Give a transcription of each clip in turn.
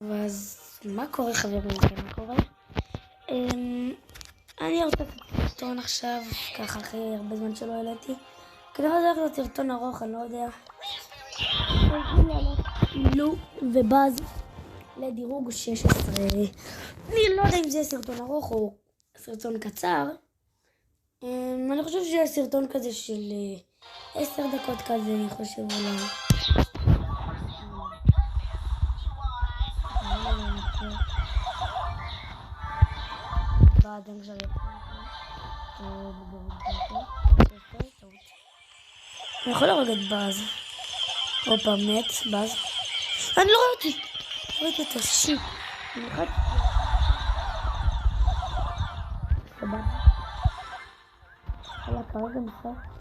ואז מה קורה חברים? מה קורה? אני רוצה לעשות סרטון עכשיו, ככה אחרי הרבה זמן שלא העליתי. כנראה זה הולך להיות סרטון ארוך, אני לא יודע. לו ובאז לדירוג 16. אני לא יודע אם זה סרטון ארוך או סרטון קצר. אני חושב שזה סרטון כזה של 10 דקות כזה, אני חושב אולי. בעדן שלי. אני יכול להרוג את באז. הופה, מת, באז. אני לא רואה אותי. ראיתי אותו, שיט. אני אחד. סבבה. חלה כרגע משחק.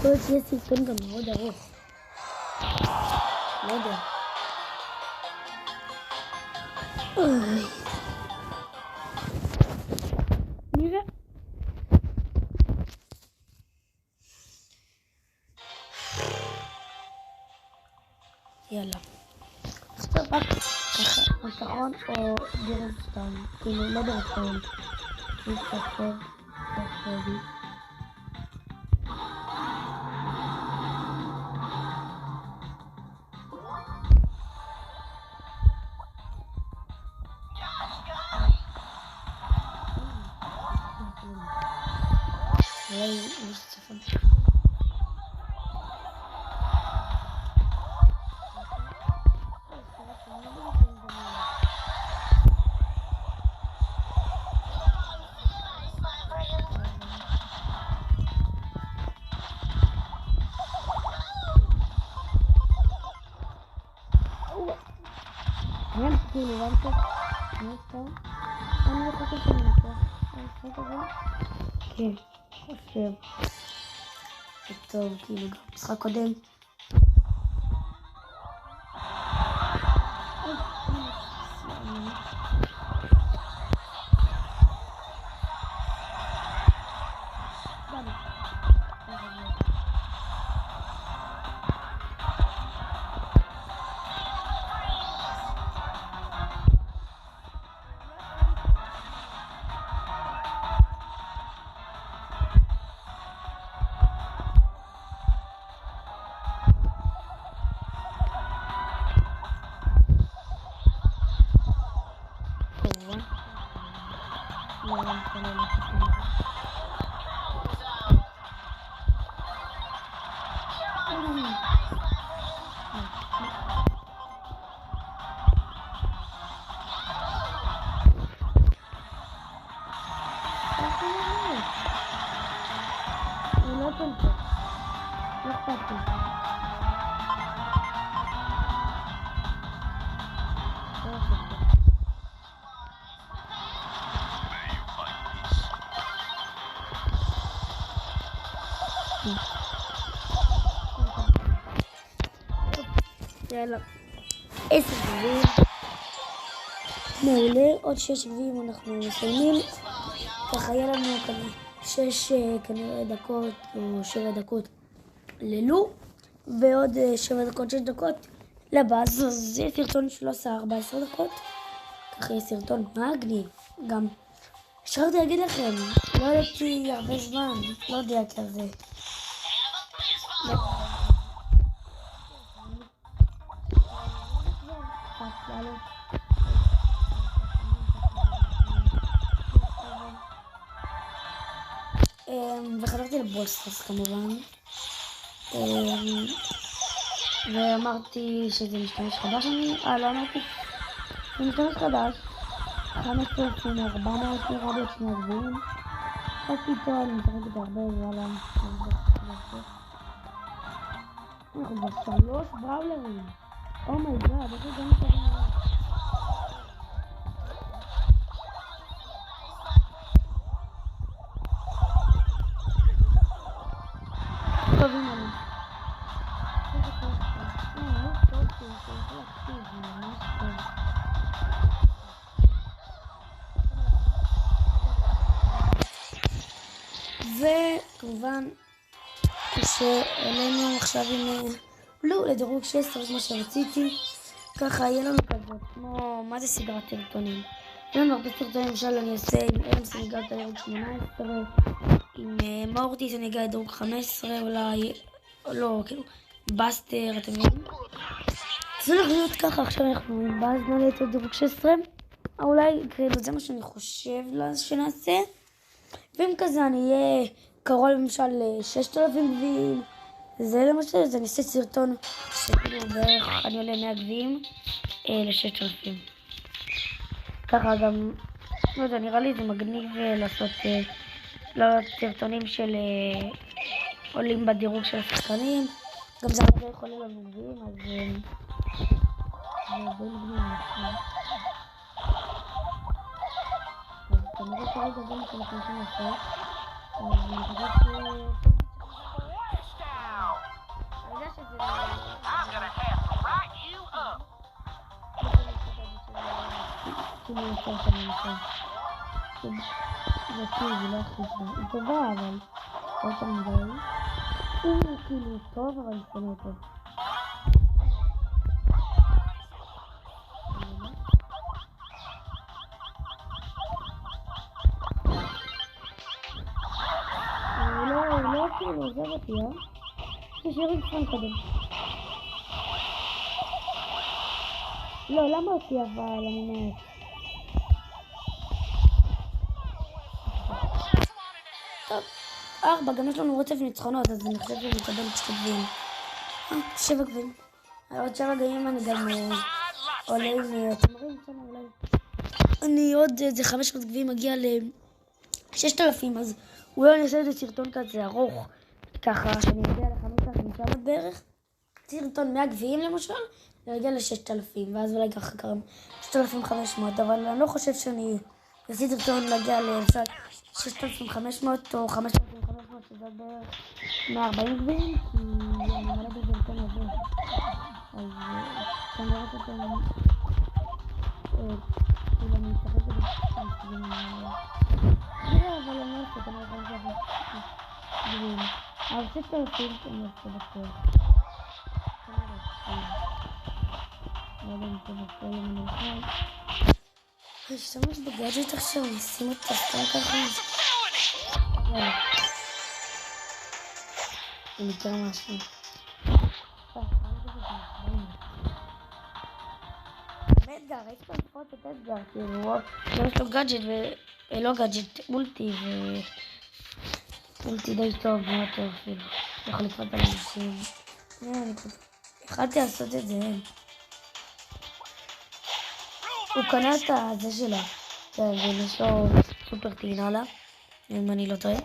יכול להיות שיהיה סרטון גם מאוד ארוך. לא יודע. נראה. יאללה. עכשיו רק ככה, ניצחון או דרך סתם. כאילו, לא דרך סתם. ניצחון. תחובי. אולי יש צפון. אני כאילו הבנתי. אני לא חושב שאני נצח. כן, חושב. זה טוב, כאילו גם משחק קודם. יאללה, 10 גביעים. מעולה, עוד 6 גביעים אנחנו מסיימים. ככה יהיה לנו כנראה 6 דקות או 7 דקות ללו, ועוד 7 דקות, 6 דקות לבאז. אז זה סרטון של 14 דקות. ככה יהיה סרטון מגניב. גם שכחתי להגיד לכם, לא ידעתי הרבה זמן, לא יודע כזה. וחזרתי לבוסטוס כמובן, ואמרתי שזה משתמש חדש. לא אמרתי, זה משתמש חדש 5,400 נראה לי את שני הגביעים. חלתי איתו, אני משחקת הרבה, יאללה. אנחנו בשלוש בראולרים. אומייגאד, איך הגענו כזה נראה? טובים עליהם. וכמובן שעלינו עכשיו עם לא לדירוג 16 כמו שרציתי, ככה יהיה לנו כזה כמו מה זה סדרת סרטונים. יהיה לנו הרבה סרטונים, למשל אני אעשה עם אלמס אני אגע את הדירוג 18, עם מורטיס אני אגע את דירוג 15 אולי, או לא, כאילו בסטר, אתם יודעים? זה הולך להיות ככה, עכשיו אנחנו ואז נעלה את דירוג 16, אולי כאילו זה מה שאני חושב שנעשה, ואם כזה אני אהיה קרוב למשל 6,000 גביעים, זה למשל, אז אני אעשה סרטון שכאילו בערך אני עולה 100 גביעים ל-6,000. ככה גם, לא יודע, נראה לי זה מגניב לעשות סרטונים של עולים בדירוג של השחקנים, גם זה הרבה יכולים לנו גביעים, אז זה די מגניב נכון. אז כנראה כרגע זה מה שאנחנו הולכים לעשות, אז אני חושב כאילו יותר שאני נמצא זה כאילו זה לא הכי טוב, היא טובה אבל לא תמיד הוא כאילו טוב אבל זה לא טוב. לא כאילו עוזב אותי, תשאירי כפן קודם. לא, למה אותי אבל אני מת? טוב, 4, גם יש לנו רצף ניצחונות, אז אני חושבת שאני אקבל את 2 גביעים. 7 גביעים. עוד 7 גביעים אני גם עולה עם תמרים, אולי. אני עוד איזה 500 גביעים מגיע ל-6,000, אז אולי אני אעשה איזה סרטון כזה ארוך, ככה שאני מגיע ל-5,900 בערך. סרטון 100 גביעים למשל, להגיע ל-6,000, ואז אולי ככה קרם 6,500, אבל אני לא חושב שאני אעשה סרטון להגיע למשל 6,500 או 5,500, שזה בערך 140 גביעים, כי אני מלא בסרטון הזה. אז כנראה שאתם כאילו אני אצטרך את זה גביעים נראה, אבל אני לא עושה, כנראה שאני אצטרך גביעים. אבל 6,000 אני אעשה בטוח. לא יודע אם זה בכל יום אני אוכל. אני אשתמש בגאדג'ט עכשיו, אני אשים אותה סתם ככה. אני אקרא משהו. אדגר, הייתי פה לפחות את אדגר, כאילו, יש לו גאדג'ט ולא גאדג'ט, מולטי מולטי די טוב, מאוד טוב אפילו. יכול לקראת על אנשים. יכלתי לעשות את זה, הוא קנה את הזה שלה, ויש לו סופר טעינה לה, אם אני לא טועה.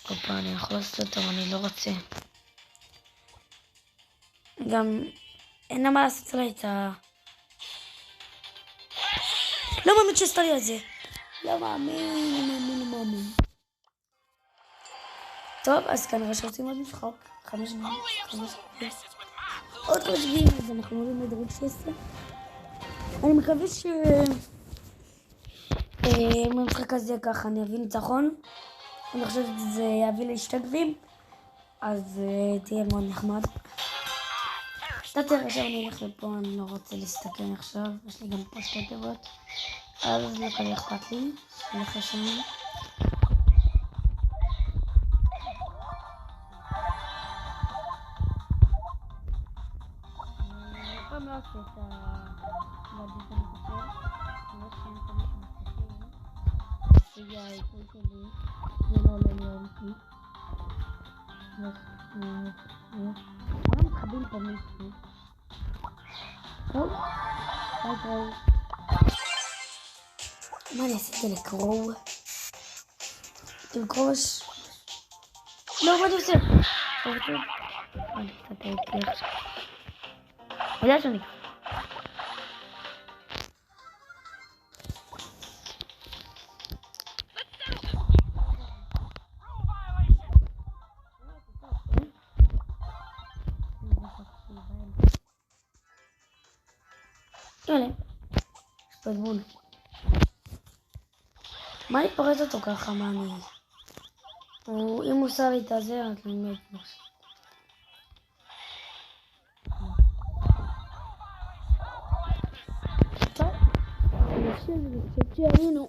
קופה, אני יכול לעשות אותו, אבל אני לא רוצה. גם אין לה מה לעשות עליי את ה... לא מאמין שעשתה לי את זה. לא מאמין. טוב, אז כנראה שרוצים עוד משחק. 5 גביעים. עוד 5 גביעים, אז אנחנו עולים לדירוג 16. אני מקווה ש... במשחק הזה ככה אני אביא ניצחון. אני חושבת שזה יביא לי 2 גביעים, אז תהיה מאוד נחמד. עכשיו אני אלך לפה, אני לא רוצה להסתכן עכשיו, יש לי גם פה 2 תיבות, אז לא כזה אכפת לי, אלך לשם. פעם לא עושה את הגדיט אני חושב, לא שאין כמה שמצליחים, זה העיכול שלי, זה לא עולה לי אולי. כולם מתחבים פה מישהו. טוב, ביי. מה אני עשיתי לקרוא? לקרוא לא, מה אני עושה? אוקיי, עכשיו. יודע שאני. יאללה, יש פה גבול. מה אני פורט אותו ככה, מה אני... אם הוא עושה לי את הזה, אז אני מת משהו. טוב, אני חושב שעלינו.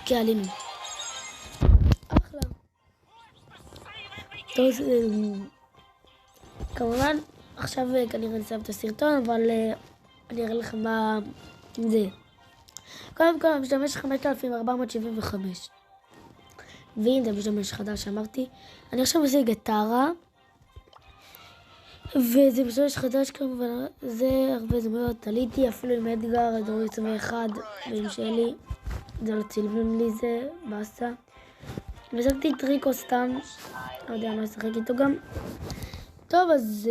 כי עלינו. אחלה. טוב, כמובן, עכשיו כנראה נסיים את הסרטון, אבל אני אראה לכם מה זה. קודם כל, אני משתמש 5475. ואם זה משתמש חדש שאמרתי, אני עכשיו עושה גיטרה. וזה משתמש חדש כמובן, זה הרבה זמויות, עליתי אפילו עם אדגר, הדור 21, ועם שלי, זה לא צילבים לי זה, בסה. ושחקתי טריקו סתם, לא יודע מה לשחק איתו גם. טוב, אז